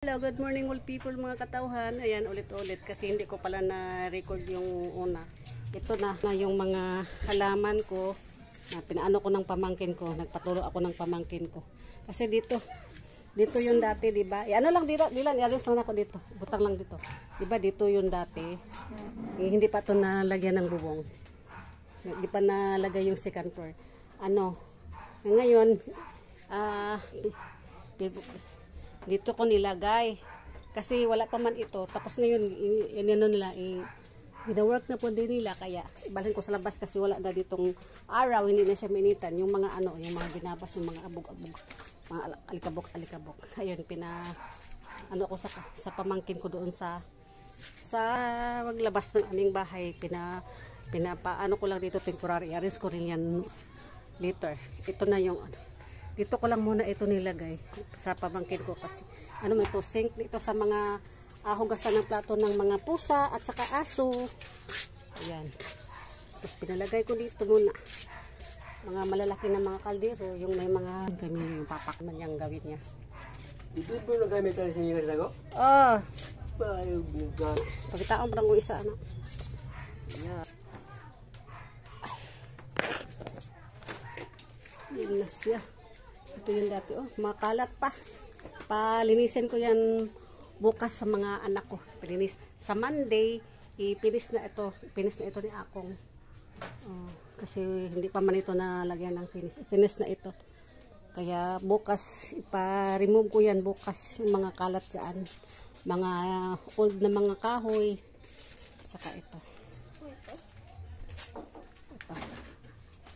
Hello, good morning all people mga katauhan. Ayan, ulit-ulit kasi hindi ko pala na-record yung una. Ito na yung mga halaman ko na pinaano ko ng pamangkin ko. Nagpaturo ako ng pamangkin ko. Kasi dito yung dati, di ba? Ano lang dito, dilan, i-alis lang ako dito. Butang lang dito. Di ba dito yung dati? Hindi pa ito nalagyan ng bubong. Hindi pa nalagay yung second floor. Ngayon, dito ko nilagay kasi wala pa man ito, tapos ngayon ina-work na po din nila, kaya ibalhin ko sa labas kasi wala na ditong araw, hindi na siya minitan yung mga yung mga ginabas, yung mga abog-abog, mga alikabok. Ayun, ako sa pamangkin ko doon sa maglabas ng aming bahay, pinapaano ko lang dito temporary, arrange ko rin yan later. Ito na yung dito ko lang muna ito nilagay sa pamangkin ko kasi may ito sink dito sa mga hugasan ng plato ng mga pusa at saka aso. Ayan. Tapos pinalagay ko dito muna mga malalaki na mga kaldero, yung may mga kami yung papak man niyang gawin niya. Ito po nagamit tayo sa inyo ko? Oh. Bayog buka. Pagkitaon parang ko isa Ayan. Yun na siya. Ito yung dati, makalat pa. Palinisin ko yan bukas sa mga anak ko. Palinis. Sa Monday, ipinis na ito ni Akong. Kasi hindi pa man ito nalagyan ng finish. Finish na ito. Kaya bukas, ipa-remove ko yan bukas yung mga kalat dyan. Mga old na mga kahoy. Saka ito.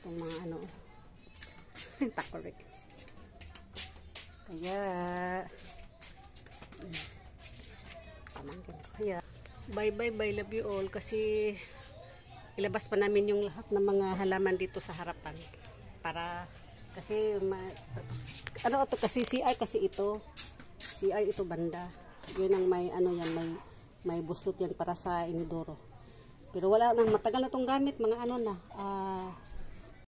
Itong mga takorik. Kaya bye, love you all, kasi ilabas pa namin yung lahat ng mga halaman dito sa harapan para kasi ito kasi CR kasi ito banda. Yun ang may bustot yan para sa inidoro. Pero wala nang, matagal na tong gamit, mga